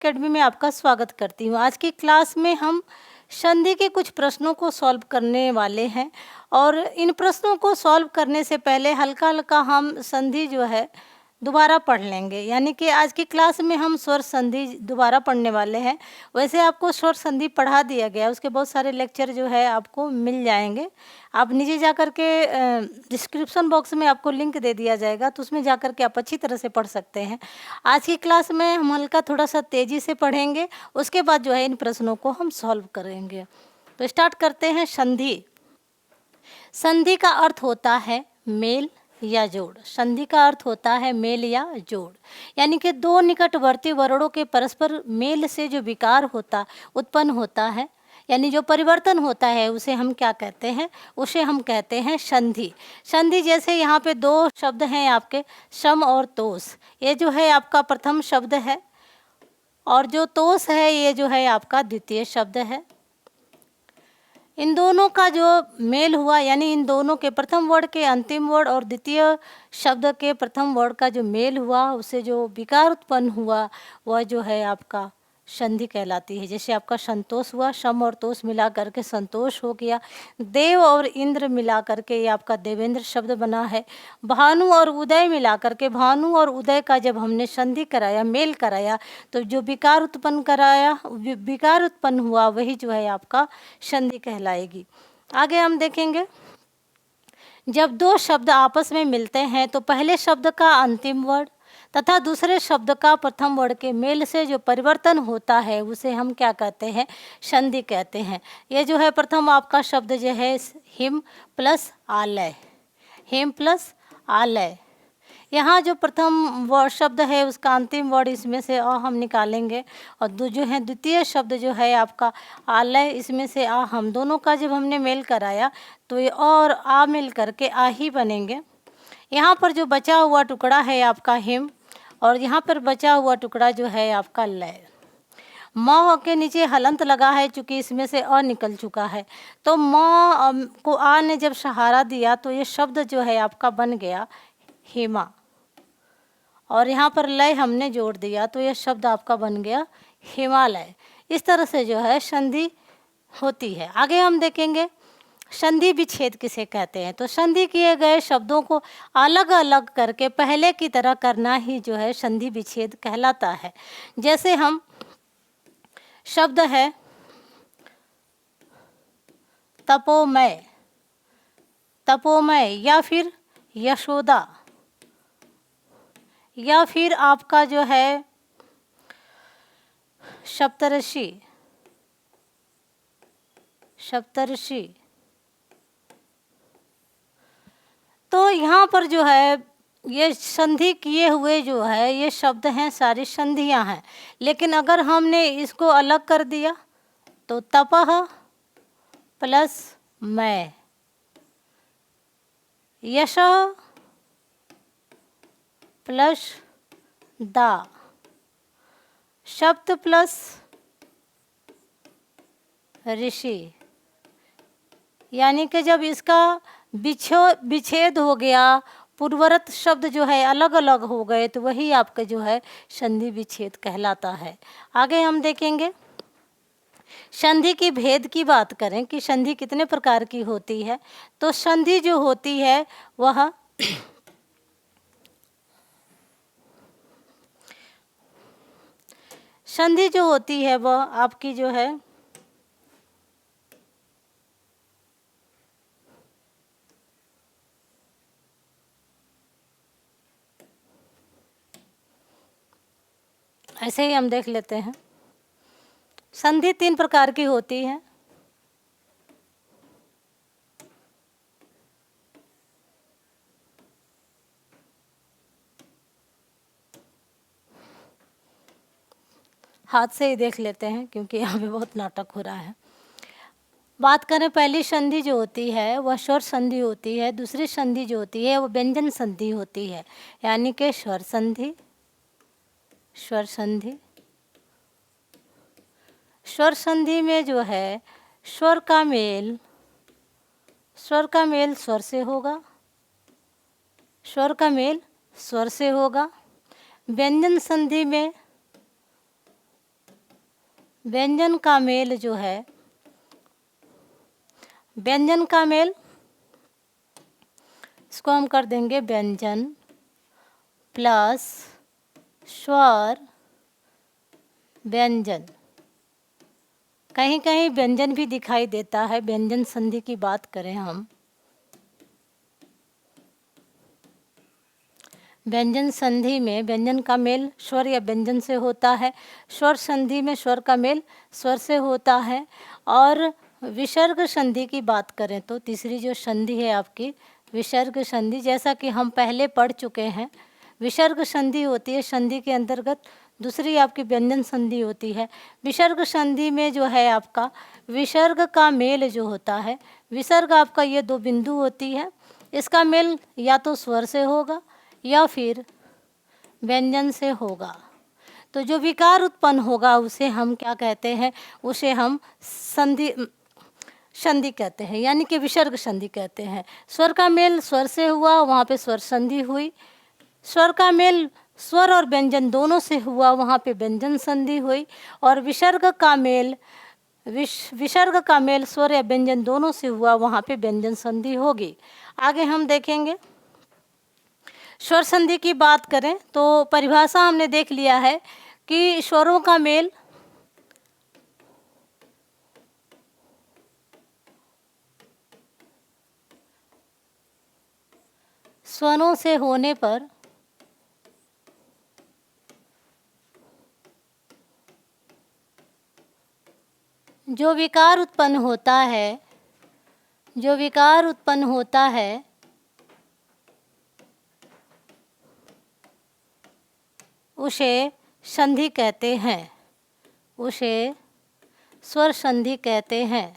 Academy में आपका स्वागत करती हूँ। आज की क्लास में हम संधि के कुछ प्रश्नों को सॉल्व करने वाले हैं और इन प्रश्नों को सॉल्व करने से पहले हल्का-हल्का हम संधि जो है दोबारा पढ़ लेंगे। यानी कि आज की क्लास में हम स्वर संधि दोबारा पढ़ने वाले हैं। वैसे आपको स्वर संधि पढ़ा दिया गया है, उसके बहुत सारे लेक्चर जो है आपको मिल जाएँगे। आप नीचे जा कर के डिस्क्रिप्शन बॉक्स में आपको लिंक दे दिया जाएगा, तो उसमें जा कर के आप अच्छी तरह से पढ़ सकते हैं। आज की क्लास में हम हल्का थोड़ा-सा तेज़ी से पढ़ेंगे, उसके बाद जो है इन प्रश्नों को हम सॉल्व करेंगे। तो स्टार्ट करते हैं संधि। संधि का अर्थ होता है मेल या जोड़। संधि का अर्थ होता है मेल या जोड़, यानी कि दो निकटवर्ती वर्णों के परस्पर मेल से जो विकार उत्पन्न होता है, यानी जो परिवर्तन होता है, उसे हम क्या कहते हैं? उसे हम कहते हैं संधि। संधि जैसे यहाँ पे दो शब्द हैं आपके, सम और तोष। ये जो है आपका प्रथम शब्द है और जो तोष है ये जो है आपका द्वितीय शब्द है। इन दोनों का जो मेल हुआ, यानी इन दोनों के प्रथम वर्ण के अंतिम वर्ण और द्वितीय शब्द के प्रथम वर्ण का जो मेल हुआ, उससे जो विकार उत्पन्न हुआ, वह जो है आपका संधि कहलाती है। जैसे आपका संतोष हुआ, सम और तोष मिला करके संतोष हो गया। देव और इंद्र मिला करके ये आपका देवेंद्र शब्द बना है। भानु और उदय मिला करके भानु और उदय का जब हमने संधि कराया, मेल कराया, तो जो विकार उत्पन्न हुआ, वही जो है आपका संधि कहलाएगी। आगे हम देखेंगे, जब दो शब्द आपस में मिलते हैं तो पहले शब्द का अंतिम वर्ण तथा दूसरे शब्द का प्रथम वर्ण के मेल से जो परिवर्तन होता है, उसे हम क्या कहते हैं? संधि कहते हैं। ये जो है प्रथम आपका शब्द जो है हिम प्लस आलय, हिम प्लस आलय। यहाँ जो प्रथम वर्ड शब्द है उसका अंतिम वर्ड इसमें से अ हम निकालेंगे और जो है द्वितीय शब्द जो है आपका आलय, इसमें से आ हम दोनों का जब हमने मेल कराया तो ये और आ मिल करके आ ही बनेंगे। यहाँ पर जो बचा हुआ टुकड़ा है आपका हिम और यहाँ पर बचा हुआ टुकड़ा जो है आपका लय। म के नीचे हलंत लगा है, चूँकि इसमें से अ निकल चुका है, तो म को आ ने जब सहारा दिया तो ये शब्द जो है आपका बन गया हेमा और यहाँ पर लय हमने जोड़ दिया तो यह शब्द आपका बन गया हिमालय। इस तरह से जो है संधि होती है। आगे हम देखेंगे संधि विच्छेद किसे कहते हैं। तो संधि किए गए शब्दों को अलग अलग करके पहले की तरह करना ही जो है संधि विच्छेद कहलाता है। जैसे हम शब्द है तपोमय, तपोमय या फिर यशोदा या फिर आपका जो है सप्तऋषि, सप्तऋषि, तो यहाँ पर जो है ये संधि किए हुए जो है ये शब्द हैं, सारी संधियाँ हैं। लेकिन अगर हमने इसको अलग कर दिया तो तपः प्लस मैं, यशः प्लस दा, सप्त प्लस ऋषि, यानी कि जब इसका विच्छेद हो गया, पूर्वरत शब्द जो है अलग अलग हो गए, तो वही आपका जो है संधि विच्छेद कहलाता है। आगे हम देखेंगे संधि की भेद की बात करें कि संधि कितने प्रकार की होती है। तो संधि जो होती है वह संधि जो होती है वह आपकी जो है ऐसे ही हम देख लेते हैं। संधि तीन प्रकार की होती है। हाथ से ही देख लेते हैं क्योंकि यहाँ पे बहुत नाटक हो रहा है। बात करें पहली संधि जो होती है वह स्वर संधि होती है। दूसरी संधि जो होती है वह व्यंजन संधि होती है, यानी कि स्वर संधि, स्वर संधि। स्वर संधि में जो है स्वर का मेल स्वर से होगा, स्वर का मेल स्वर से होगा। व्यंजन संधि में व्यंजन का मेल जो है, व्यंजन का मेल, इसको हम कर देंगे व्यंजन प्लस स्वर व्यंजन। कहीं कहीं व्यंजन भी दिखाई देता है, व्यंजन संधि की बात करें हम, व्यंजन संधि में व्यंजन का मेल स्वर या व्यंजन से होता है, स्वर संधि में स्वर का मेल स्वर से होता है। और विसर्ग संधि की बात करें तो तीसरी जो संधि है आपकी विसर्ग संधि, जैसा कि हम पहले पढ़ चुके हैं, विसर्ग संधि होती है संधि के अंतर्गत, दूसरी आपकी व्यंजन संधि होती है। विसर्ग संधि में जो है आपका विसर्ग का मेल जो होता है, विसर्ग आपका ये दो बिंदु होती है, इसका मेल या तो स्वर से होगा या फिर व्यंजन से होगा। तो जो विकार उत्पन्न होगा उसे हम क्या कहते हैं, उसे हम संधि कहते हैं, यानी कि विसर्ग संधि कहते हैं। स्वर का मेल स्वर से हुआ, वहाँ पे स्वर संधि हुई। स्वर का मेल स्वर और व्यंजन दोनों से हुआ, वहाँ पे व्यंजन संधि हुई। और विसर्ग का मेल विसर्ग का मेल स्वर या व्यंजन दोनों से हुआ, वहाँ पे व्यंजन संधि होगी। आगे हम देखेंगे स्वर संधि की बात करें तो परिभाषा हमने देख लिया है कि स्वरों का मेल स्वरों से होने पर जो विकार उत्पन्न होता है, जो विकार उत्पन्न होता है उसे संधि कहते हैं, उसे स्वर संधि कहते हैं।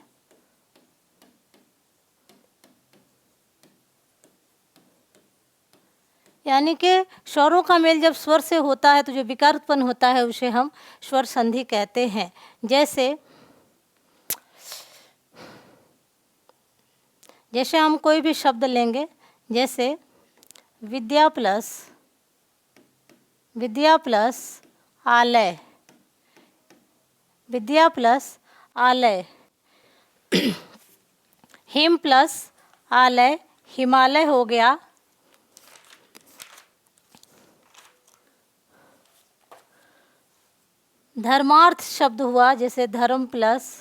यानी कि स्वरों का मेल जब स्वर से होता है तो जो विकार उत्पन्न होता है उसे हम स्वर संधि कहते हैं। जैसे हम कोई भी शब्द लेंगे, जैसे विद्या प्लस आलय, विद्या प्लस आलय, हिम प्लस आलय हिमालय हो गया। धर्मार्थ शब्द हुआ, जैसे धर्म प्लस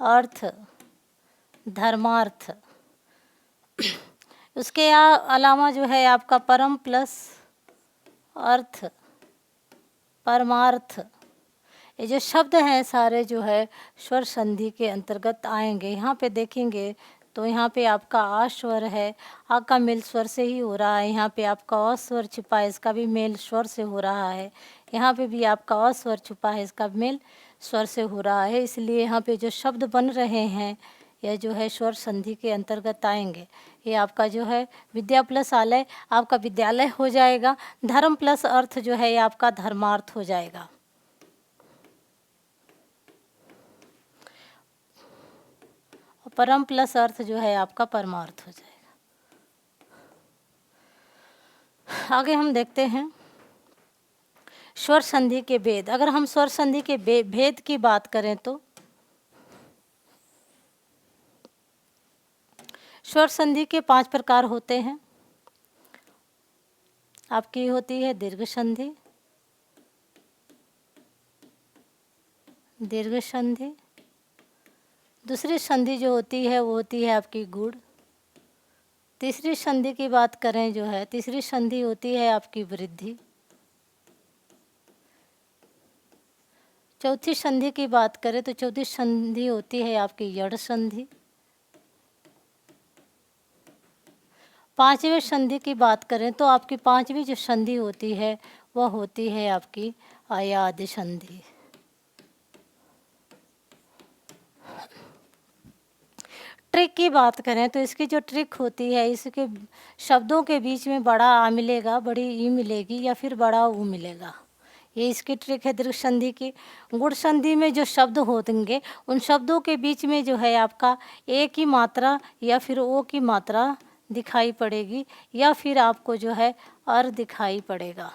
अर्थ धर्मार्थ। उसके अलावा जो है आपका परम प्लस अर्थ परमार्थ। ये जो शब्द हैं सारे जो है स्वर संधि के अंतर्गत आएंगे। यहाँ पे देखेंगे तो यहाँ पे आपका आ स्वर है, आ का मेल स्वर से ही हो रहा है। यहाँ पे आपका अ स्वर छुपा है, इसका भी मेल स्वर से हो रहा है। यहाँ पे भी आपका अ स्वर छुपा है, इसका मेल स्वर से हो रहा है। इसलिए यहाँ पे जो शब्द बन रहे हैं यह जो है स्वर संधि के अंतर्गत आएंगे। ये आपका जो है विद्या प्लस आलय आपका विद्यालय हो जाएगा। धर्म प्लस अर्थ जो है ये आपका धर्मार्थ हो जाएगा। परम प्लस अर्थ जो है आपका परमार्थ हो जाएगा। आगे हम देखते हैं स्वर संधि के भेद। अगर हम स्वर संधि के भेद की बात करें तो स्वर संधि के 5 प्रकार होते हैं। आपकी होती है दीर्घ संधि, दूसरी संधि जो होती है वो होती है आपकी गुण। तीसरी संधि की बात करें जो है, तीसरी संधि होती है आपकी वृद्धि। चौथी संधि की बात करें तो चौथी संधि होती है आपकी यड़ संधि। पांचवें संधि की बात करें तो आपकी पांचवी जो संधि होती है वह होती है आपकी अयाद संधि। ट्रिक की बात करें तो इसकी जो ट्रिक होती है, इसके शब्दों के बीच में बड़ा आ मिलेगा, बड़ी ई मिलेगी या फिर बड़ा ऊ मिलेगा। ये इसकी ट्रिक है दीर्घ संधि की। गुण संधि में जो शब्द होंगे उन शब्दों के बीच में जो है आपका ए की मात्रा या फिर ओ की मात्रा दिखाई पड़ेगी या फिर आपको जो है अर दिखाई पड़ेगा।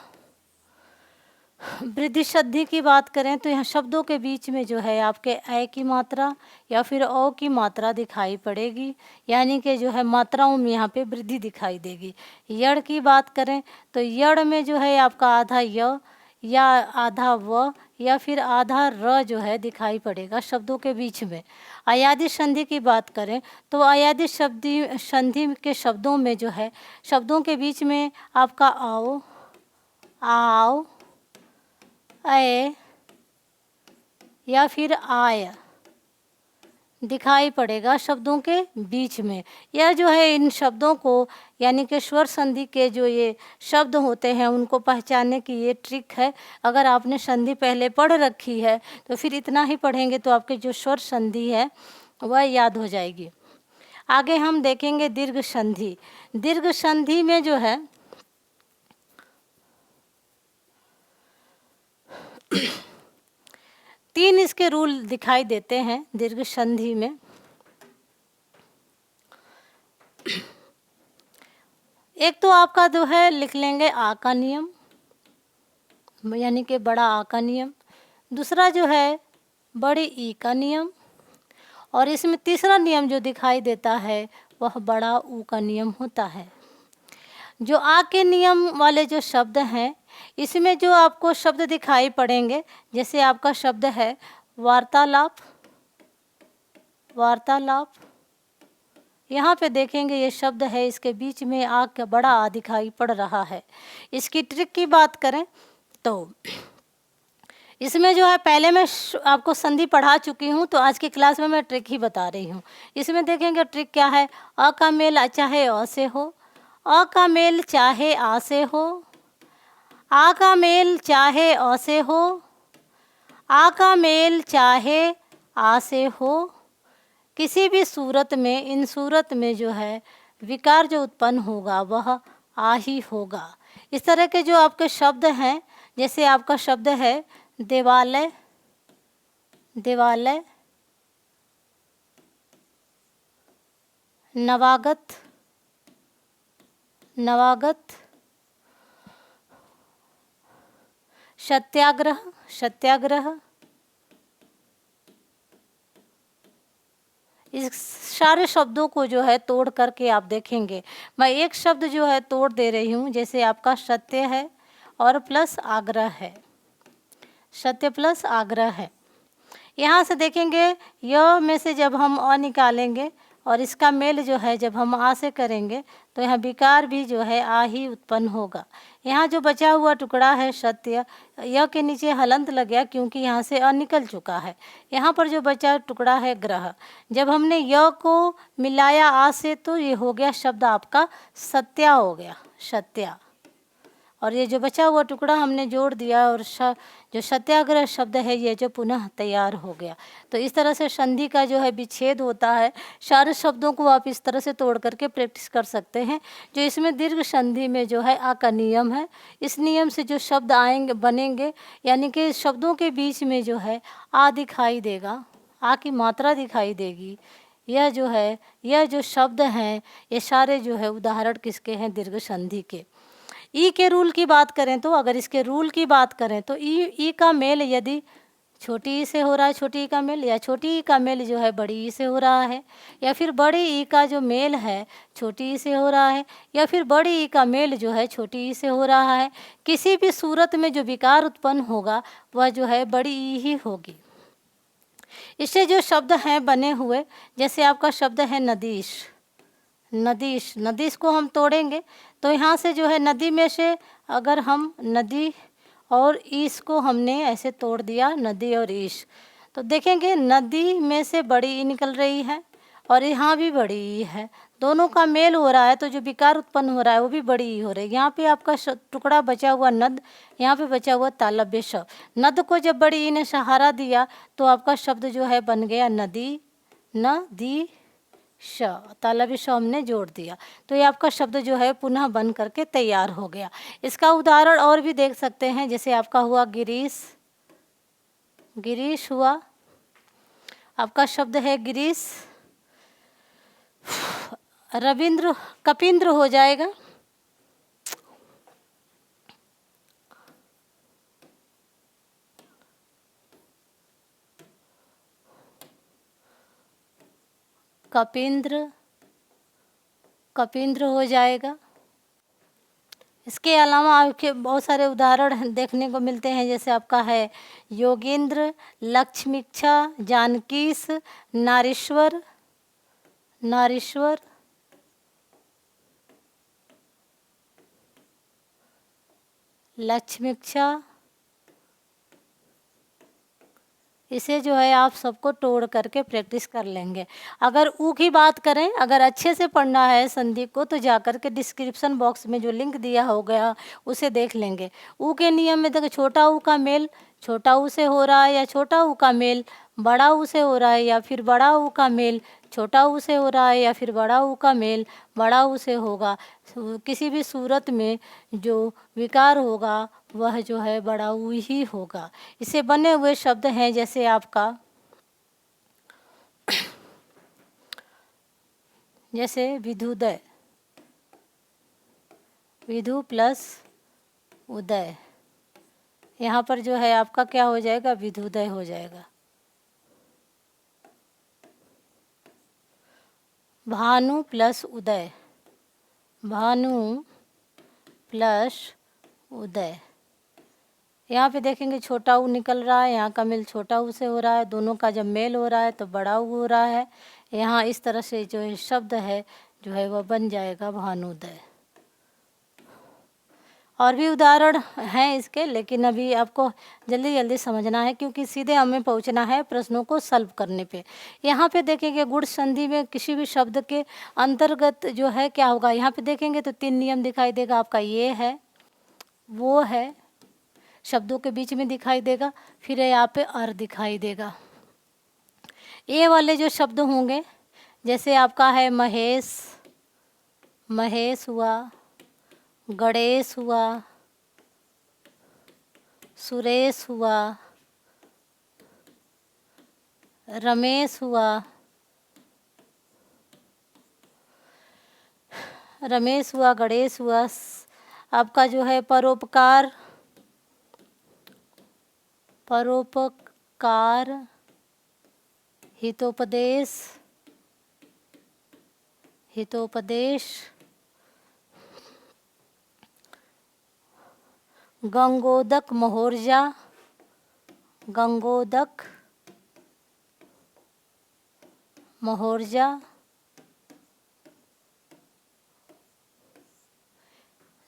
वृद्धि सद्धि की बात करें तो यहाँ शब्दों के बीच में जो है आपके ऐ की मात्रा या फिर औ की मात्रा दिखाई पड़ेगी, यानी कि जो है मात्राओं में यहाँ पे वृद्धि दिखाई देगी। यड़ की बात करें तो यड़ में जो है आपका आधा य या आधा व या फिर आधा र जो है दिखाई पड़ेगा शब्दों के बीच में। अयादि संधि की बात करें तो अयादि संधि के शब्दों में जो है शब्दों के बीच में आपका आओ, आओ, अय या फिर आय दिखाई पड़ेगा शब्दों के बीच में। यह जो है इन शब्दों को यानी कि स्वर संधि के जो ये शब्द होते हैं उनको पहचानने की ये ट्रिक है। अगर आपने संधि पहले पढ़ रखी है तो फिर इतना ही पढ़ेंगे तो आपके जो स्वर संधि है वह याद हो जाएगी। आगे हम देखेंगे दीर्घ संधि। दीर्घ संधि में जो है तीन इसके रूल दिखाई देते हैं दीर्घ संधि में। एक तो आपका जो है लिख लेंगे आ का नियम, यानी कि बड़ा आ का नियम। दूसरा जो है बड़ी ई का नियम, और इसमें तीसरा नियम जो दिखाई देता है वह बड़ा ऊ का नियम होता है। जो आ के नियम वाले जो शब्द हैं इसमें जो आपको शब्द दिखाई पड़ेंगे, जैसे आपका शब्द है वार्तालाप, वार्तालाप। यहाँ पे देखेंगे ये शब्द है, इसके बीच में आ का बड़ा आ दिखाई पड़ रहा है। इसकी ट्रिक की बात करें तो इसमें जो है पहले मैं आपको संधि पढ़ा चुकी हूँ, तो आज की क्लास में मैं ट्रिक ही बता रही हूँ। इसमें देखेंगे ट्रिक क्या है। अ का मेल चाहे अ से हो, अ का मेल चाहे आ से हो, आ का मेल चाहे अ से हो, आ का मेल चाहे आ से हो। किसी भी सूरत में, इन सूरत में जो है विकार जो उत्पन्न होगा वह आ ही होगा। इस तरह के जो आपके शब्द हैं, जैसे आपका शब्द है देवालय, देवालय, नवागत, नवागत, सत्याग्रह, सत्याग्रह। इस सारे शब्दों को जो है तोड़ करके आप देखेंगे। मैं एक शब्द जो है तोड़ दे रही हूँ, जैसे आपका सत्य है और प्लस आग्रह है, सत्य प्लस आग्रह है। यहाँ से देखेंगे य में से जब हम अ निकालेंगे और इसका मेल जो है जब हम आ से करेंगे तो यहाँ विकार भी जो है आ ही उत्पन्न होगा। यहाँ जो बचा हुआ टुकड़ा है सत्य, य के नीचे हलंत लग गया क्योंकि यहाँ से अ निकल चुका है। यहाँ पर जो बचा टुकड़ा है ग्रह, जब हमने य को मिलाया आ से तो ये हो गया शब्द आपका सत्या हो गया, सत्या। और ये जो बचा हुआ टुकड़ा हमने जोड़ दिया और जो सत्याग्रह शब्द है ये जो पुनः तैयार हो गया। तो इस तरह से संधि का जो है विच्छेद होता है। सारे शब्दों को आप इस तरह से तोड़ करके प्रैक्टिस कर सकते हैं। जो इसमें दीर्घ संधि में जो है आ का नियम है, इस नियम से जो शब्द आएंगे बनेंगे, यानी कि शब्दों के बीच में जो है आ दिखाई देगा, आ की मात्रा दिखाई देगी। यह जो है, यह जो शब्द हैं ये सारे जो है उदाहरण किसके हैं, दीर्घ संधि के। ई के रूल की बात करें तो अगर इसके रूल की बात करें तो ई का मेल यदि छोटी ई से हो रहा है, छोटी ई का मेल, या छोटी ई का मेल जो है बड़ी ई से हो रहा है, या फिर बड़ी ई का जो मेल है छोटी ई से हो रहा है, या फिर बड़ी ई का मेल जो है छोटी ई से हो रहा है, किसी भी सूरत में जो विकार उत्पन्न होगा वह जो है बड़ी ई ही होगी। इससे जो शब्द हैं बने हुए, जैसे आपका शब्द है नदीश, नदीश, नदीश को हम तोड़ेंगे तो यहाँ से जो है नदी में से अगर हम नदी और ईश को हमने ऐसे तोड़ दिया, नदी और ईश, तो देखेंगे नदी में से बड़ी ई निकल रही है और यहाँ भी बड़ी ई है, दोनों का मेल हो रहा है तो जो विकार उत्पन्न हो रहा है वो भी बड़ी ई हो रही है। यहाँ पे आपका टुकड़ा बचा हुआ नद, यहाँ पे बचा हुआ तालव्य श। नद को जब बड़ी ई ने सहारा दिया तो आपका शब्द जो है बन गया नदी, नदी श, तालव्य श हमने जोड़ दिया तो ये आपका शब्द जो है पुनः बन करके तैयार हो गया। इसका उदाहरण और भी देख सकते हैं, जैसे आपका हुआ गिरीश, गिरीश हुआ, आपका शब्द है गिरीश। रविंद्र, कपिंद्र हो जाएगा, कपींद्र, कपींद्र हो जाएगा। इसके अलावा आपके बहुत सारे उदाहरण देखने को मिलते हैं, जैसे आपका है योगेंद्र, लक्ष्मीक्षा, जानकीस, नारीश्वर, नारीश्वर, लक्ष्मीक्षा। इसे जो है आप सबको तोड़ करके प्रैक्टिस कर लेंगे। अगर ऊ की बात करें, अगर अच्छे से पढ़ना है संधि को, तो जा कर के डिस्क्रिप्शन बॉक्स में जो लिंक दिया हो गया उसे देख लेंगे। ऊ के नियम में देखो, छोटा ऊ का मेल छोटा ऊ से हो रहा है, या छोटा ऊ का मेल बड़ा ऊ से हो रहा है, या फिर बड़ा ऊ का मेल छोटा ऊ से हो रहा है, या फिर बड़ा ऊ का मेल बड़ा ऊ से होगा। किसी भी सूरत में जो विकार होगा वह जो है बड़ा ऊ ही होगा। इसे बने हुए शब्द हैं, जैसे आपका जैसे विधुदय, विधु प्लस उदय, यहाँ पर जो है आपका क्या हो जाएगा, विधुदय हो जाएगा। भानु प्लस उदय, भानु प्लस उदय। यहाँ पे देखेंगे छोटा ऊ निकल रहा है, यहाँ का मेल छोटा ऊ से हो रहा है, दोनों का जब मेल हो रहा है तो बड़ा ऊ हो रहा है। यहाँ इस तरह से जो है शब्द है जो है वह बन जाएगा भानुदय। और भी उदाहरण हैं इसके, लेकिन अभी आपको जल्दी जल्दी समझना है, क्योंकि सीधे हमें पहुंचना है प्रश्नों को सॉल्व करने पे। यहाँ पे देखेंगे गुण संधि में किसी भी शब्द के अंतर्गत जो है क्या होगा, यहाँ पे देखेंगे तो 3 नियम दिखाई देगा आपका, ये है, वो है, शब्दों के बीच में दिखाई देगा, फिर यहाँ पे अर दिखाई देगा। ये वाले जो शब्द होंगे, जैसे आपका है महेश, महेश हुआ, गणेश हुआ, सुरेश हुआ, रमेश हुआ, रमेश हुआ, गणेश हुआ। आपका जो है परोपकार, परोपकार, हितोपदेश, हितोपदेश, गंगोदक महोर्जा, गंगोदक महोर्जा।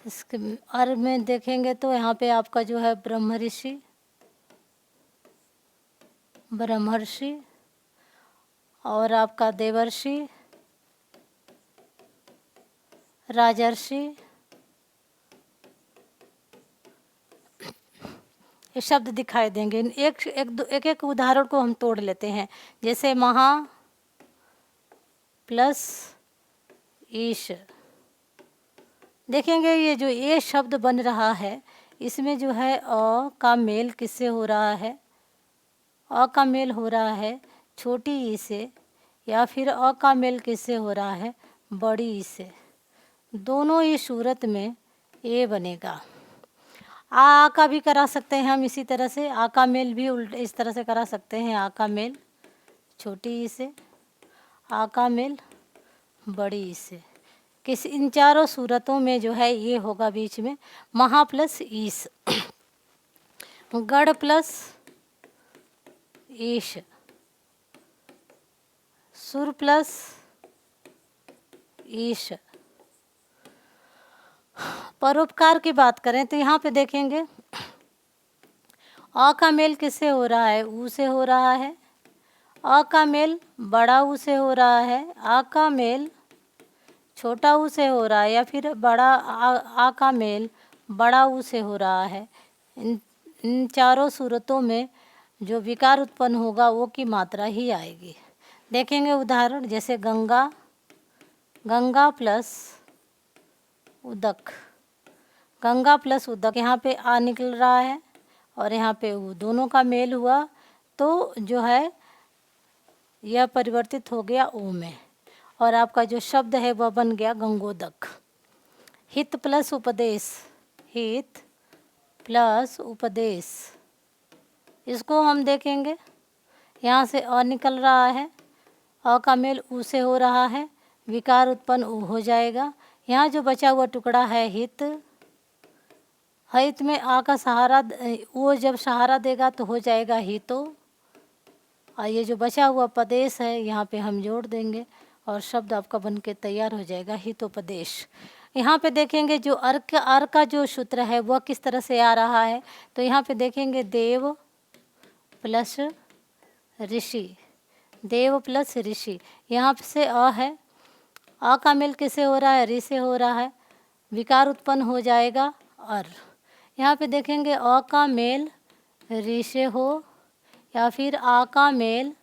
इसके अर में देखेंगे तो यहाँ पे आपका जो है ब्रह्मऋषि, ब्रह्मर्षि, और आपका देवर्षि, राजर्षि। ये शब्द दिखाई देंगे। एक उदाहरण को हम तोड़ लेते हैं, जैसे महा प्लस ईश। देखेंगे ये जो ये शब्द बन रहा है, इसमें जो है अ का मेल किससे हो रहा है, अ का मेल हो रहा है छोटी ई से, या फिर अ का मेल किससे हो रहा है, बड़ी ई से। दोनों ही सूरत में ये बनेगा। आ का भी करा सकते हैं हम इसी तरह से, आ का मेल भी उल्टे इस तरह से करा सकते हैं, आ का मेल छोटी ई से, आ का मेल बड़ी ई से। किस इन चारों सूरतों में जो है ये होगा बीच में महा प्लस ईश, गढ़ प्लस ईश, सुर प्लस ईश। परोपकार की बात करें तो यहाँ पे देखेंगे अ का मेल किससे हो रहा है, ऊ से हो रहा है, अ का मेल बड़ा ऊ से हो रहा है, आ का मेल छोटा ऊ से हो रहा है, या फिर बड़ा आ का मेल बड़ा ऊ से हो रहा है। इन चारों सूरतों में जो विकार उत्पन्न होगा वो की मात्रा ही आएगी। देखेंगे उदाहरण, जैसे गंगा, गंगा प्लस उदक, गंगा प्लस उदक। यहाँ पे आ निकल रहा है और यहाँ पे ऊ, दोनों का मेल हुआ तो जो है यह परिवर्तित हो गया ऊ में, और आपका जो शब्द है वह बन गया गंगोदक। हित प्लस उपदेश, हित प्लस उपदेश, इसको हम देखेंगे यहाँ से अ निकल रहा है अ का मेल उ से हो रहा है, विकार उत्पन्न उ हो जाएगा। यहाँ जो बचा हुआ टुकड़ा है हित, हित में आ का सहारा वो जब सहारा देगा तो हो जाएगा हितो। और ये जो बचा हुआ पदेश है यहाँ पे हम जोड़ देंगे और शब्द आपका बन के तैयार हो जाएगा हितोपदेश। यहाँ पे देखेंगे जो अर का जो सूत्र है वह किस तरह से आ रहा है, तो यहाँ पे देखेंगे देव प्लस ऋषि, देव प्लस ऋषि। यहाँ से अ है, अ का मेल किसे हो रहा है, ऋ से हो रहा है, विकार उत्पन्न हो जाएगा अर। यहाँ पे देखेंगे अ का मेल ऋ से हो या फिर आ का मेल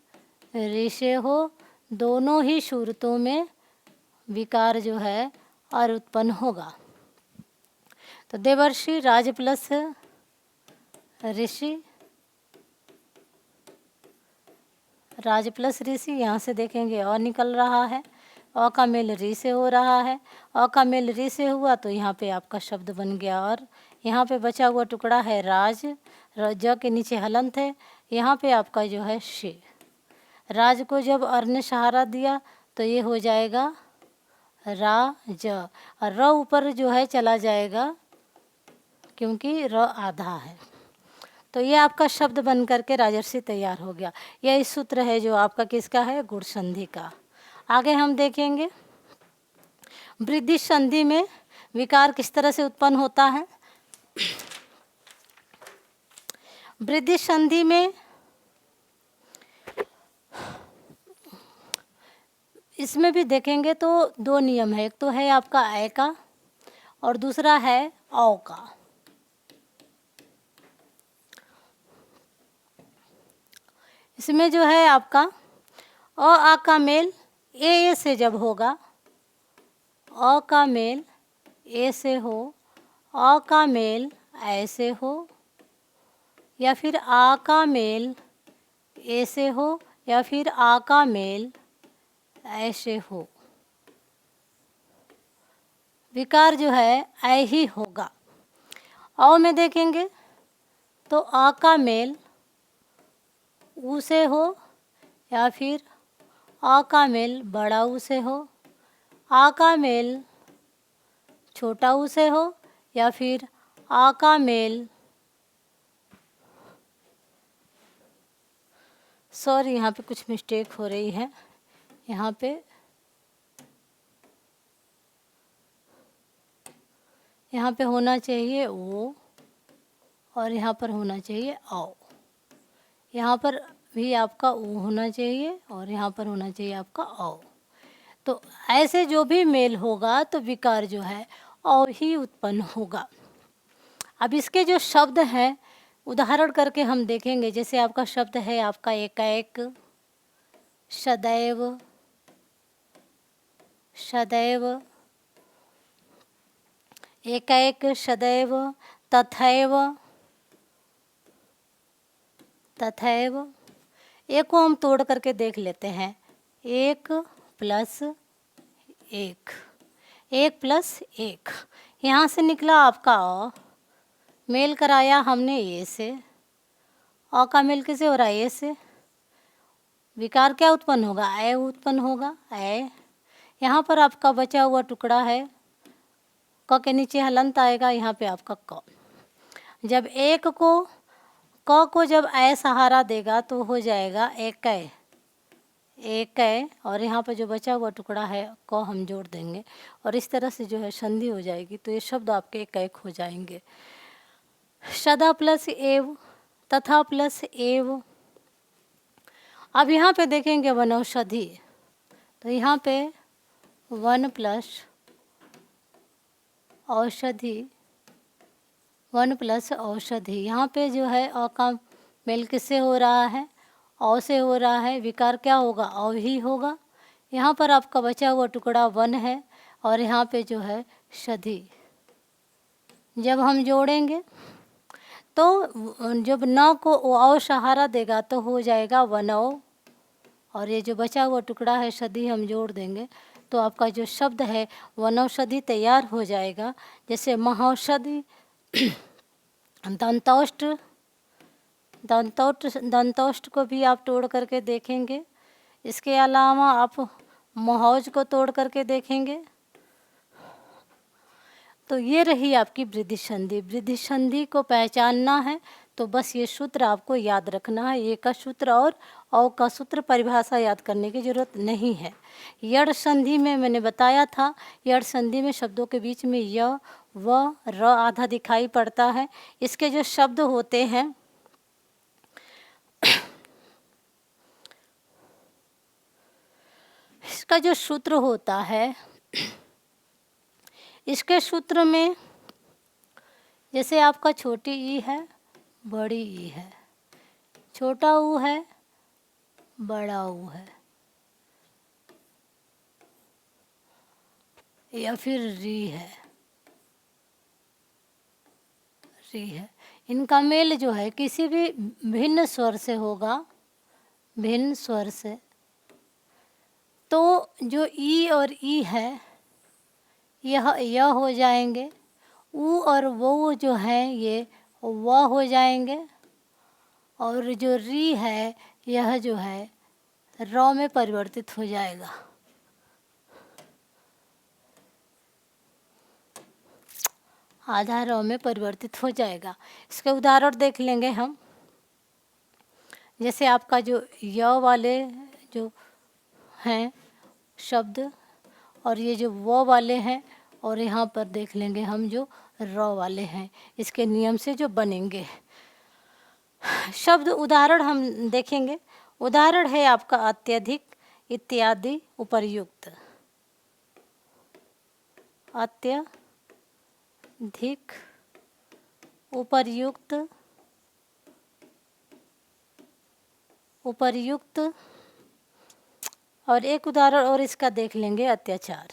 ऋ से हो, दोनों ही सूरतों में विकार जो है और उत्पन्न होगा। तो देवर्षि राज प्लस ऋषि, राज प्लस ऋषि, यहाँ से देखेंगे अ निकल रहा है, अ का मेल ऋ से हो रहा है, अ का मेल ऋ से हुआ तो यहाँ पे आपका शब्द बन गया। और यहाँ पे बचा हुआ टुकड़ा है राज, ज के नीचे हलंत है, यहाँ पे आपका जो है शे। राज को जब अर ने सहारा दिया तो ये हो जाएगा रा ज, और र ऊपर जो है चला जाएगा क्योंकि र आधा है। तो ये आपका शब्द बन करके राजर्षि तैयार हो गया। यही सूत्र है जो आपका किसका है, गुण संधि का। आगे हम देखेंगे वृद्धि संधि में विकार किस तरह से उत्पन्न होता है। वृद्धि संधि में इसमें भी देखेंगे तो दो नियम है, एक तो है आपका ऐ का और दूसरा है औ का। इसमें जो है आपका अ आ का मेल ए से जब होगा, अ का मेल ए से हो, अ का मेल ऐ से हो, या फिर आ का मेल ए से हो, या फिर आ का मेल ऐसे हो, विकार जो है ऐ ही होगा। औ में देखेंगे तो आ का मेल ऊ से हो या फिर आ का मेल बड़ा ऊ से हो, आ का मेल छोटा ऊ से हो, या फिर आ का मेल, सॉरी यहाँ पे कुछ मिस्टेक हो रही है, यहाँ पे होना चाहिए ओ और यहाँ पर होना चाहिए औ। यहाँ पर भी आपका ऊ होना चाहिए और यहाँ पर होना चाहिए आपका औ। तो ऐसे जो भी मेल होगा तो विकार जो है औ ही उत्पन्न होगा। अब इसके जो शब्द हैं उदाहरण करके हम देखेंगे। जैसे आपका शब्द है आपका एकाएक, सदैव, सदैव, एकाएक, सदैव, तथैव, तथैव। एक को हम तोड़ करके देख लेते हैं, एक प्लस एक, एक प्लस एक, यहाँ से निकला आपका अ, मेल कराया हमने ए से, अ का मेल किसे हो रहा है ए से, विकार क्या उत्पन्न होगा, ऐ उत्पन्न होगा, ऐ। यहाँ पर आपका बचा हुआ टुकड़ा है, क के नीचे हलंत आएगा, यहाँ पे आपका क। जब एक को क को जब ऐ सहारा देगा तो हो जाएगा एकै, एकै, और यहाँ पर जो बचा हुआ टुकड़ा है क हम जोड़ देंगे और इस तरह से जो है संधि हो जाएगी। तो ये शब्द आपके एकाएक हो जाएंगे। सदा प्लस एव, तथा प्लस एव। अब यहाँ पे देखेंगे वनौषधि, तो यहाँ पे वन प्लस औषधि, वन प्लस औषधि। यहाँ पे जो है अ का मेल किससे हो रहा है, औ से हो रहा है, विकार क्या होगा, औ ही होगा। यहाँ पर आपका बचा हुआ टुकड़ा वन है और यहाँ पे जो है षधि। जब हम जोड़ेंगे तो जब न को औ सहारा देगा तो हो जाएगा वनौ, और ये जो बचा हुआ टुकड़ा है षधि हम जोड़ देंगे तो आपका जो शब्द है वनौषधि तैयार हो जाएगा। जैसे महौषधि, दंतौष्ट, दंतौष्ट को भी आप तोड़ करके देखेंगे, इसके अलावा आप मोहौज को तोड़ करके देखेंगे तो ये रही आपकी वृद्धि संधि। वृद्धि संधि को पहचानना है तो बस ये सूत्र आपको याद रखना है। ए का सूत्र और औ का सूत्र परिभाषा याद करने की ज़रूरत नहीं है। यड़ संधि में मैंने बताया था, यड़ संधि में शब्दों के बीच में य व र आधा दिखाई पड़ता है। इसके जो शब्द होते हैं इसका जो सूत्र होता है, इसके सूत्र में जैसे आपका छोटी ई है, बड़ी ई है, छोटा ऊ है, बड़ा ऊ है, या फिर री है, री है। इनका मेल जो है किसी भी भिन्न स्वर से होगा, भिन्न स्वर से। तो जो ई और ई है यह हो जाएंगे, ऊ और वो जो है ये व हो जाएंगे, और जो री है यह जो है र में परिवर्तित हो जाएगा। आधा र में परिवर्तित हो जाएगा। इसके उदाहरण देख लेंगे हम। जैसे आपका जो य वाले जो हैं शब्द और ये जो वो वाले हैं, और यहाँ पर देख लेंगे हम जो र वाले हैं, इसके नियम से जो बनेंगे शब्द। उदाहरण हम देखेंगे। उदाहरण है आपका अत्यधिक, इत्यादि, उपर्युक्त। अत्यधिक, उपर्युक्त, उपर्युक्त। और एक उदाहरण और इसका देख लेंगे, अत्याचार।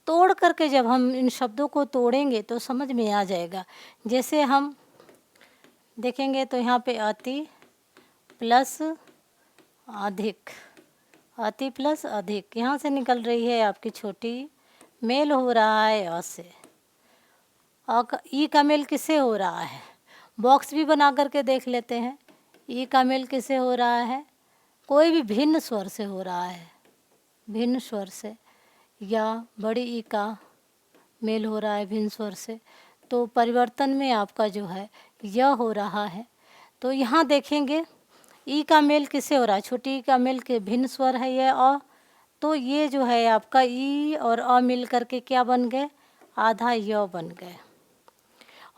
तोड़ करके जब हम इन शब्दों को तोड़ेंगे तो समझ में आ जाएगा। जैसे हम देखेंगे तो यहाँ पे अति प्लस अधिक, अति प्लस अधिक, यहाँ से निकल रही है आपकी छोटी, मेल हो रहा है अ से। ई का मेल किससे हो रहा है? बॉक्स भी बना करके देख लेते हैं। ई का मेल किससे हो रहा है? कोई भी भिन्न स्वर से हो रहा है, भिन्न स्वर से। या बड़ी ई का मेल हो रहा है भिन्न स्वर से, तो परिवर्तन में आपका जो है यह हो रहा है। तो यहाँ देखेंगे ई का मेल किससे हो रहा है? छोटी ई का मेल के भिन्न स्वर है यह अ, तो ये जो है आपका ई और अ मिल करके क्या बन गए? आधा य बन गए।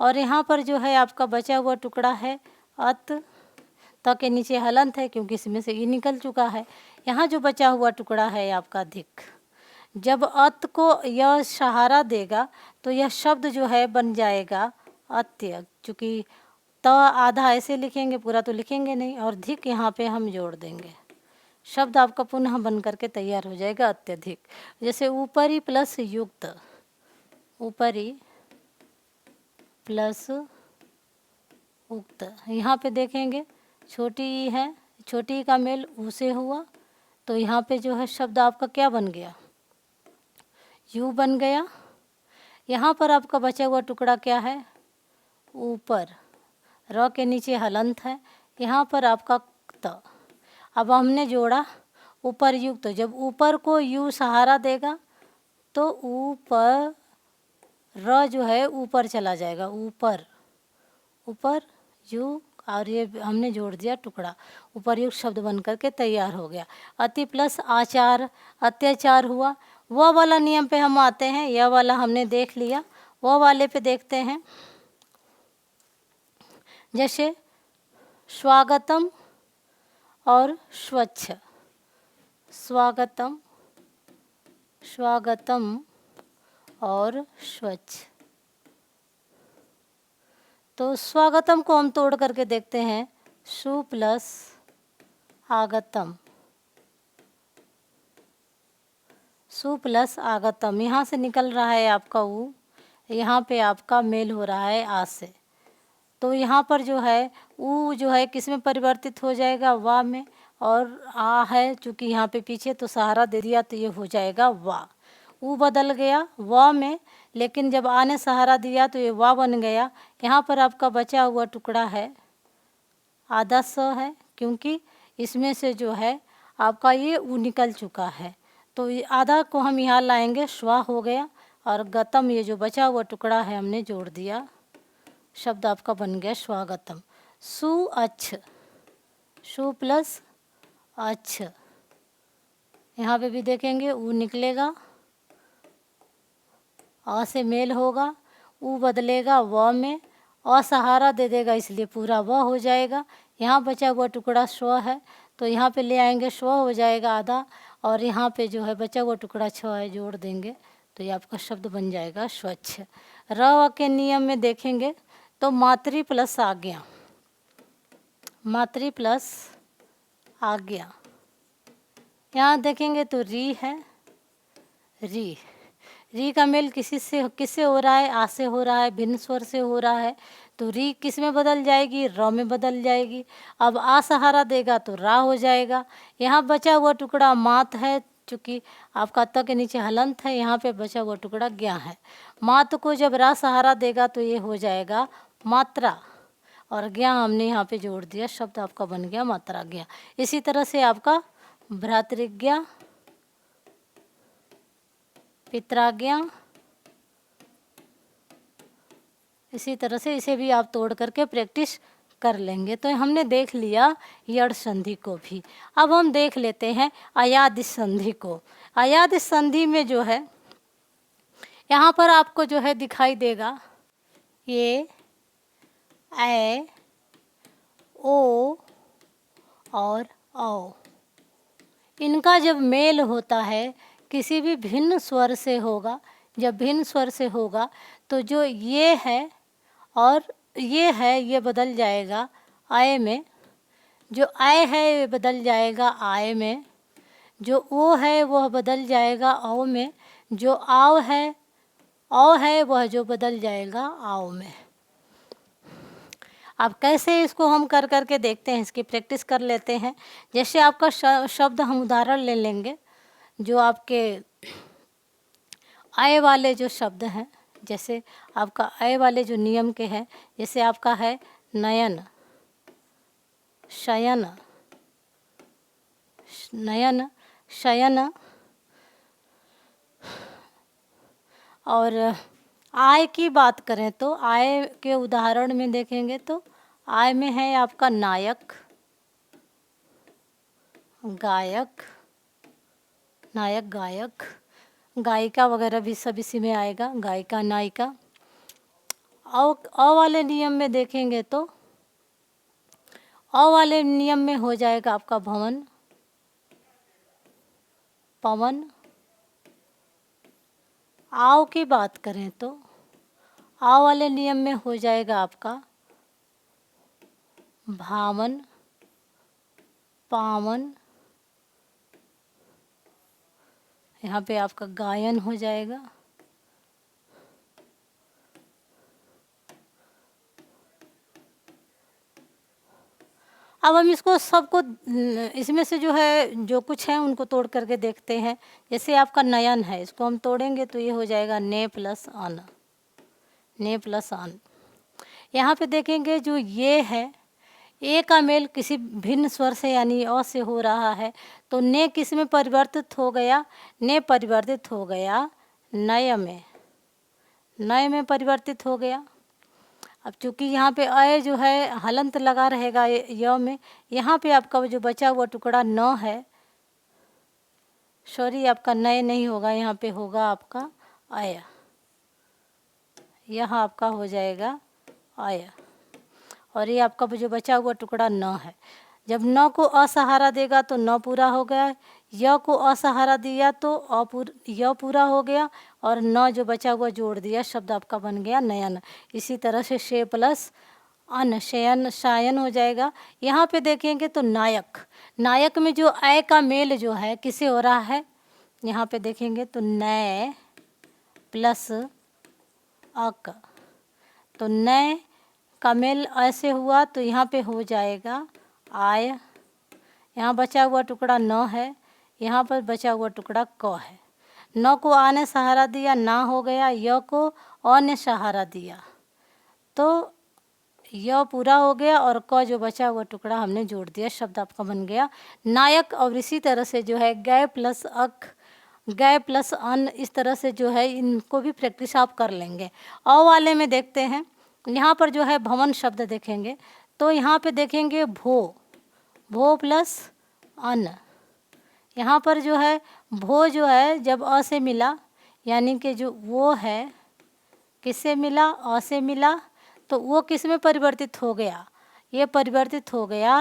और यहाँ पर जो है आपका बचा हुआ टुकड़ा है अत, त के नीचे हलंत है क्योंकि इसमें से ई निकल चुका है। यहाँ जो बचा हुआ टुकड़ा है आपका धिक। जब अत को यह सहारा देगा तो यह शब्द जो है बन जाएगा अत्य, चूँकि त आधा ऐसे लिखेंगे, पूरा तो लिखेंगे नहीं, और धिक यहाँ पे हम जोड़ देंगे। शब्द आपका पुनः बन करके तैयार हो जाएगा अत्यधिक। जैसे ऊपरी प्लस युक्त, ऊपरी प्लस उक्त। यहाँ पे देखेंगे छोटी ई है, छोटी ई का मेल ऊ से हुआ, तो यहाँ पे जो है शब्द आपका क्या बन गया? यू बन गया। यहाँ पर आपका बचा हुआ टुकड़ा क्या है? ऊपर, र के नीचे हलंत है, यहाँ पर आपका त। अब हमने जोड़ा ऊपर युक्त। जब ऊपर को यू सहारा देगा तो ऊपर र जो है ऊपर चला जाएगा, ऊपर, ऊपर यू, और ये हमने जोड़ दिया टुकड़ा, उपर्युक्त शब्द बन करके तैयार हो गया। अति प्लस आचार, अत्याचार हुआ। वह वाला नियम पे हम आते हैं, यह वाला हमने देख लिया, वह वाले पे देखते हैं। जैसे स्वागतम और स्वच्छ, स्वागतम, स्वागतम और स्वच्छ। तो स्वागतम को हम तोड़ करके देखते हैं, सु प्लस आगतम, सु प्लस आगतम। यहाँ से निकल रहा है आपका ऊ, यहाँ पे आपका मेल हो रहा है आ से, तो यहाँ पर जो है ऊ जो है किस में परिवर्तित हो जाएगा? वा में, और आ है चूँकि यहाँ पे पीछे तो सहारा दे दिया तो ये हो जाएगा वा। ऊ बदल गया वा में, लेकिन जब आ ने सहारा दिया तो ये वा बन गया। यहाँ पर आपका बचा हुआ टुकड़ा है आधा स है, क्योंकि इसमें से जो है आपका ये ऊ निकल चुका है, तो ये आधा को हम यहाँ लाएंगे, श्वा हो गया, और गतम ये जो बचा हुआ टुकड़ा है हमने जोड़ दिया, शब्द आपका बन गया स्वागतम। सु अच्छ, सु प्लस अच्छ, यहाँ पे भी देखेंगे ऊ निकलेगा, अ से मेल होगा, ऊ बदलेगा व में, अ सहारा दे देगा इसलिए पूरा व हो जाएगा। यहाँ बचा हुआ टुकड़ा स्व है, तो यहाँ पे ले आएंगे, स्व हो जाएगा आधा, और यहाँ पे जो है बचा हुआ टुकड़ा छ है, जोड़ देंगे, तो ये आपका शब्द बन जाएगा स्वच्छ। र के नियम में देखेंगे तो मातृ प्लस आज्ञा, मातृ प्लस आज्ञा, यहाँ देखेंगे तो री है, री, री का मेल किससे हो रहा है, आ से हो रहा है, भिन्न स्वर से हो रहा है, तो री किस में बदल जाएगी, र में बदल जाएगी। अब आ सहारा देगा तो रा हो जाएगा। यहाँ बचा हुआ टुकड़ा मात है, चूँकि आपका त के नीचे हलंत है, यहाँ पे बचा हुआ टुकड़ा ज्ञा है। मात को जब रा सहारा देगा तो ये हो जाएगा मात्रा, और ज्ञा हमने यहाँ पे जोड़ दिया, शब्द आपका बन गया मात्रा ज्ञा। इसी तरह से आपका भ्रातृज्ञा, पित्राज्ञा, इसी तरह से इसे भी आप तोड़ करके प्रैक्टिस कर लेंगे। तो हमने देख लिया यड़ संधि को भी। अब हम देख लेते हैं अयादिश संधि को। अयादिश संधि में जो है यहाँ पर आपको जो है दिखाई देगा ये ए, ओ और औ, इनका जब मेल होता है किसी भी भिन्न स्वर से होगा, जब भिन्न स्वर से होगा तो जो ये है और ये है ये बदल जाएगा आय में, जो आय है ये बदल जाएगा आय में, जो ओ है वह बदल जाएगा औ में, जो आव है औ है वह जो बदल जाएगा आव में। अब कैसे इसको हम कर करके देखते हैं, इसकी प्रैक्टिस कर लेते हैं। जैसे आपका शब्द हम उदाहरण ले लेंगे, जो आपके आय वाले जो शब्द हैं, जैसे आपका आय वाले जो नियम के हैं, जैसे आपका है नयन, शयन, नयन, शयन, और आय की बात करें तो आय के उदाहरण में देखेंगे तो आय में है आपका नायक, गायक, नायक गायक, गायिका वगैरह भी सब इसी में आएगा, गायिका नायिका। अ वाले नियम में देखेंगे तो अ वाले नियम में हो जाएगा आपका भवन, पवन। आव की बात करें तो आ वाले नियम में हो जाएगा आपका भावन, पावन, यहाँ पे आपका गायन हो जाएगा। अब हम इसको सबको इसमें से जो है जो कुछ है उनको तोड़ करके देखते हैं। जैसे आपका नयन है, इसको हम तोड़ेंगे तो ये हो जाएगा ने प्लस अन, ने प्लस अन। यहाँ पे देखेंगे जो ये है ए का मेल किसी भिन्न स्वर से यानी अ से हो रहा है, तो ने किस में परिवर्तित हो गया, ने परिवर्तित हो गया नय में, नय में परिवर्तित हो गया। अब चूँकि यहाँ पे अय जो है हलंत लगा रहेगा य में, यहाँ पे आपका जो बचा हुआ टुकड़ा न है, सॉरी आपका नय नहीं होगा, यहाँ पे होगा आपका अय, यहाँ आपका हो जाएगा अय, और ये आपका जो बचा हुआ टुकड़ा न है। जब न को असहारा देगा तो न पूरा हो गया, य को असहारा दिया तो य पूरा हो गया, और न जो बचा हुआ जोड़ दिया, शब्द आपका बन गया नयन। इसी तरह से शे प्लस अन, शयन, शायन हो जाएगा। यहाँ पे देखेंगे तो नायक, नायक में जो आय का मेल जो है किसे हो रहा है, यहाँ पे देखेंगे तो नय प्लस अक, तो नय का मेल ऐसे हुआ तो यहाँ पे हो जाएगा आय। यहाँ बचा हुआ टुकड़ा न है, यहाँ पर बचा हुआ टुकड़ा क है। न को आ ने सहारा दिया, ना हो गया, य को अ ने सहारा दिया, तो य पूरा हो गया और क जो बचा हुआ टुकड़ा हमने जोड़ दिया, शब्द आपका बन गया नायक। और इसी तरह से जो है गय प्लस अक, गय प्लस अन, इस तरह से जो है इनको भी प्रैक्टिस आप कर लेंगे। औ वाले में देखते हैं, यहाँ पर जो है भवन शब्द देखेंगे तो यहाँ पे देखेंगे भो, भो प्लस अन। यहाँ पर जो है भो जो है जब अ से मिला, यानी कि जो वो है किससे मिला, अ से मिला, तो वो किस में परिवर्तित हो गया, ये परिवर्तित हो गया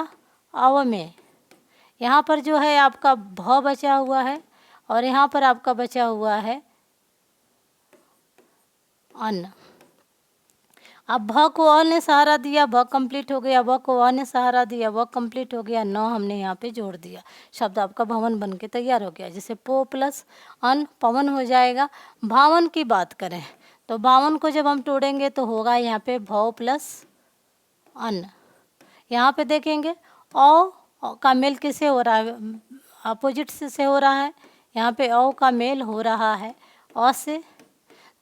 अव में। यहाँ पर जो है आपका भ बचा हुआ है और यहाँ पर आपका बचा हुआ है अन। अब भ को अ ने सहारा दिया, भ कंप्लीट हो गया, व को अ ने सहारा दिया, व कंप्लीट हो गया, न हमने यहाँ पे जोड़ दिया, शब्द आपका भवन बन के तैयार हो गया। जैसे पो प्लस अन पवन हो जाएगा। भावन की बात करें तो भावन को जब हम तोड़ेंगे तो होगा यहाँ पे भव प्लस अन। यहाँ पे देखेंगे औ का मेल किससे हो रहा है, अपोजिट से हो रहा है, यहाँ पे औ का मेल हो रहा है अ से,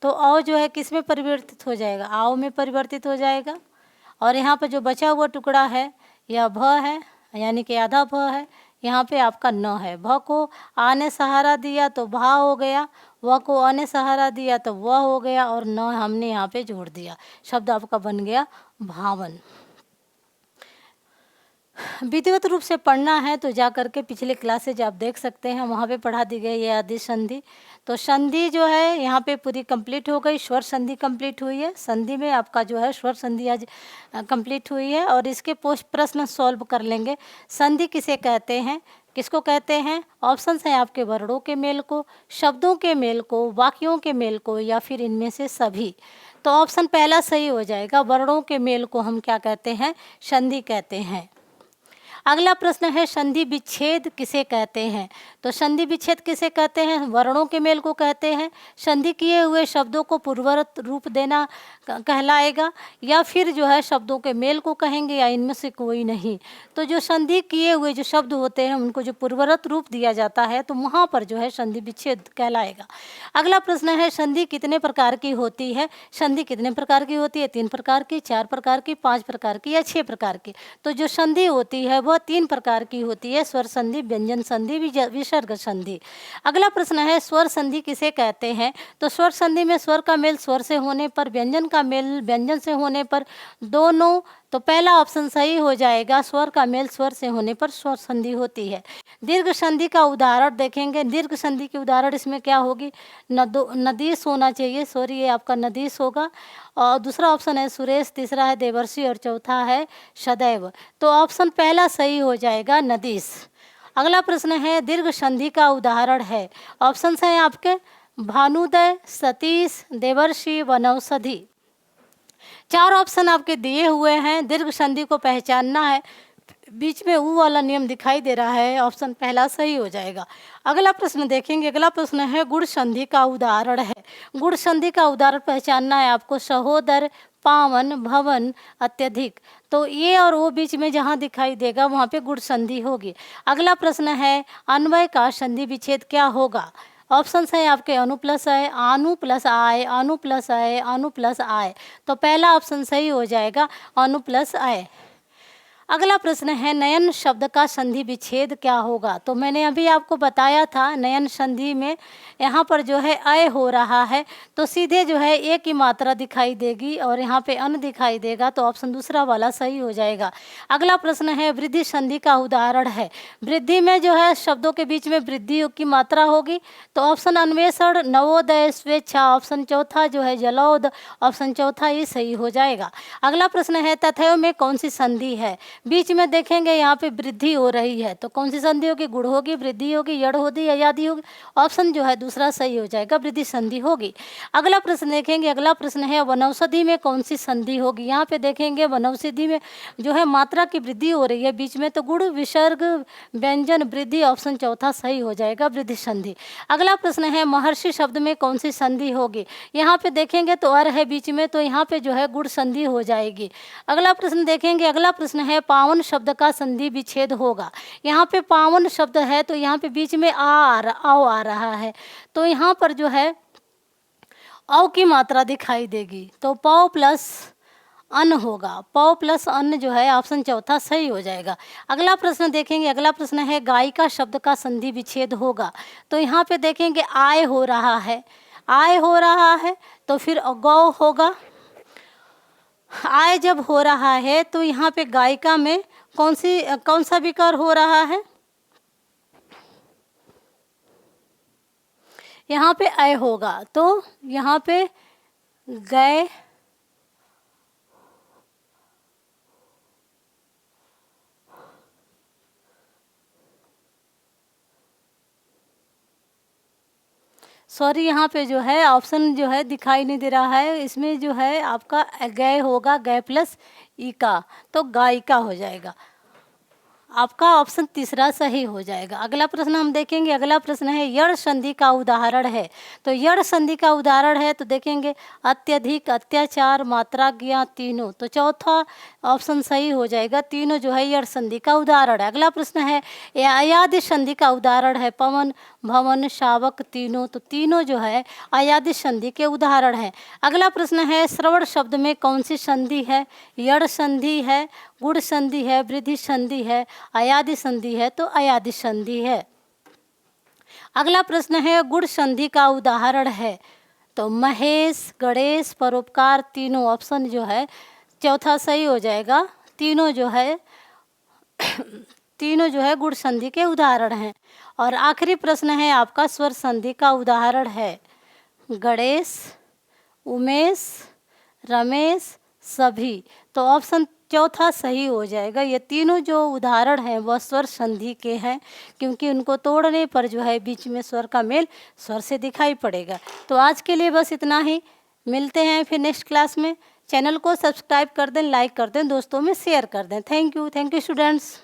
तो औ जो है किस में परिवर्तित हो जाएगा, आओ में परिवर्तित हो जाएगा। और यहाँ पर जो बचा हुआ टुकड़ा है यह भ है, यानी कि आधा भ है, यहाँ पे आपका न है। भ को आ ने सहारा दिया तो भा हो गया, व को अ ने सहारा दिया तो व हो गया, और न हमने यहाँ पे जोड़ दिया, शब्द आपका बन गया भावन। विधिवत रूप से पढ़ना है तो जा करके पिछले क्लासेज आप देख सकते हैं, वहाँ पे पढ़ा दी गई है आदि संधि। तो संधि जो है यहाँ पे पूरी कंप्लीट हो गई, स्वर संधि कंप्लीट हुई है। संधि में आपका जो है स्वर संधि आज कंप्लीट हुई है और इसके पोस्ट प्रश्न सॉल्व कर लेंगे। संधि किसे कहते हैं, किसको कहते हैं? ऑप्शंस हैं आपके वर्णों के मेल को, शब्दों के मेल को, वाक्यों के मेल को, या फिर इनमें से सभी। तो ऑप्शन पहला सही हो जाएगा, वर्णों के मेल को हम क्या कहते हैं, संधि कहते हैं। अगला प्रश्न है संधि विच्छेद किसे कहते हैं? तो संधि विच्छेद किसे कहते हैं? वर्णों के मेल को कहते हैं। संधि किए हुए शब्दों को पूर्ववत रूप देना कहलाएगा, या फिर जो है शब्दों के मेल को कहेंगे, या इनमें से कोई नहीं। तो जो संधि किए हुए जो शब्द होते हैं उनको जो पूर्ववत रूप दिया जाता है तो वहाँ पर जो है संधि विच्छेद कहलाएगा। अगला प्रश्न है संधि कितने प्रकार की होती है? संधि कितने प्रकार की होती है? 3 प्रकार की, 4 प्रकार की, 5 प्रकार की, या 6 प्रकार की। तो जो संधि होती है वह 3 प्रकार की होती है, स्वर संधि, व्यंजन संधि, विसर्ग संधि। अगला प्रश्न है स्वर संधि किसे कहते हैं? तो स्वर संधि में स्वर का मेल स्वर से होने पर, व्यंजन का मेल व्यंजन से होने पर, दोनों। तो पहला ऑप्शन सही हो जाएगा, स्वर का मेल स्वर से होने पर स्वर संधि होती है। दीर्घ संधि का उदाहरण देखेंगे। दीर्घ संधि की उदाहरण इसमें क्या होगी, नदीस होना चाहिए, सॉरी ये आपका नदीस होगा। और दूसरा ऑप्शन है सुरेश, तीसरा है देवर्षि और चौथा है सदैव। तो ऑप्शन पहला सही हो जाएगा, नदीस। अगला प्रश्न है दीर्घ संधि का उदाहरण है। ऑप्शन हैं आपके भानुदय, सतीश, देवर्षि, वनौषधि। 4 ऑप्शन आपके दिए हुए हैं। दीर्घ संधि को पहचानना है, बीच में ऊ वाला नियम दिखाई दे रहा है, ऑप्शन पहला सही हो जाएगा। अगला प्रश्न देखेंगे। अगला प्रश्न है गुण संधि का उदाहरण है। गुण संधि का उदाहरण पहचानना है आपको, सहोदर, पावन, भवन, अत्यधिक। तो ये और वो बीच में जहाँ दिखाई देगा वहाँ पे गुण संधि होगी। अगला प्रश्न है अन्वय का संधि विच्छेद क्या होगा? ऑप्शन है आपके अनु प्लस आय, आनु plus I, Anu plus I, Anu plus I. तो पहला ऑप्शन सही हो जाएगा, अनु प्लस आय। अगला प्रश्न है नयन शब्द का संधि विच्छेद क्या होगा? तो मैंने अभी आपको बताया था, नयन संधि में यहाँ पर जो है अय हो रहा है तो सीधे जो है ए की मात्रा दिखाई देगी और यहाँ पे अन दिखाई देगा, तो ऑप्शन दूसरा वाला सही हो जाएगा। अगला प्रश्न है वृद्धि संधि का उदाहरण है। वृद्धि में जो है शब्दों के बीच में वृद्धि की मात्रा होगी, तो ऑप्शन अन्वेषण, नवोदय, स्वेच्छा, ऑप्शन चौथा जो है जलौद, ऑप्शन चौथा ये सही हो जाएगा। अगला प्रश्न है तथैव में कौन सी संधि है? बीच में देखेंगे यहाँ पे वृद्धि हो रही है, तो कौन सी संधि होगी? गुण होगी, वृद्धि होगी, यड़ होगी, अयादि होगी। ऑप्शन जो है दूसरा सही हो जाएगा, वृद्धि संधि होगी। अगला प्रश्न देखेंगे। अगला प्रश्न है वनौषधि में कौन सी संधि होगी? यहाँ पे देखेंगे वनौषधि में जो है मात्रा की वृद्धि हो रही है बीच में, तो गुण, विसर्ग, व्यंजन, वृद्धि, ऑप्शन चौथा सही हो जाएगा, वृद्धि संधि। अगला प्रश्न है महर्षि शब्द में कौन सी संधि होगी? यहाँ पे देखेंगे तो अर है बीच में, तो यहाँ पे जो है गुण संधि हो जाएगी। अगला प्रश्न देखेंगे। अगला प्रश्न है पावन शब्द का संधि विच्छेद होगा। यहाँ पे पावन शब्द है तो यहाँ पे बीच में आओ आ रहा है, तो यहाँ पर जो है औ की मात्रा दिखाई देगी, तो पौ प्लस अन्न होगा। पौ प्लस अन्न जो है ऑप्शन चौथा सही हो जाएगा। अगला प्रश्न देखेंगे, अगला प्रश्न है गायिका शब्द का संधि विच्छेद होगा। तो यहाँ पे देखेंगे आय हो रहा है, आय हो रहा है तो फिर गौ होगा। आय जब हो रहा है तो यहाँ पे गायिका में कौन सा विकार हो रहा है? यहाँ पे अय होगा तो यहाँ पे गए सॉरी, यहाँ पे जो है ऑप्शन जो है दिखाई नहीं दे रहा है, इसमें जो है आपका गए होगा, गए प्लस ई का, तो गायिका हो जाएगा। आपका ऑप्शन तीसरा सही हो जाएगा। अगला प्रश्न हम देखेंगे, अगला प्रश्न है यड़ संधि का उदाहरण है। तो यड़ संधि का उदाहरण है तो देखेंगे अत्यधिक, अत्याचार, मात्रा, ज्ञा, तीनों। तो चौथा ऑप्शन सही हो जाएगा, तीनों जो है यड़ संधि का उदाहरण है। अगला प्रश्न है अयादि संधि का उदाहरण है पवन, भवन, शावक, तीनों। तो तीनों जो है अयादि संधि के उदाहरण है। अगला प्रश्न है श्रवण शब्द में कौन सी संधि है? यड़ संधि है, गुण संधि है, वृद्धि संधि है, अयादि संधि है। तो अयादि संधि है। अगला प्रश्न है गुण संधि का उदाहरण है। तो महेश, गणेश, परोपकार, तीनों। ऑप्शन जो है चौथा सही हो जाएगा। तीनों जो है तीनों जो है गुण संधि के उदाहरण हैं। और आखिरी प्रश्न है आपका स्वर संधि का उदाहरण है गणेश, उमेश, रमेश, सभी। तो ऑप्शन चौथा सही हो जाएगा। ये तीनों जो उदाहरण हैं वह स्वर संधि के हैं, क्योंकि उनको तोड़ने पर जो है बीच में स्वर का मेल स्वर से दिखाई पड़ेगा। तो आज के लिए बस इतना ही, मिलते हैं फिर नेक्स्ट क्लास में। चैनल को सब्सक्राइब कर दें, लाइक कर दें, दोस्तों में शेयर कर दें। Thank you students.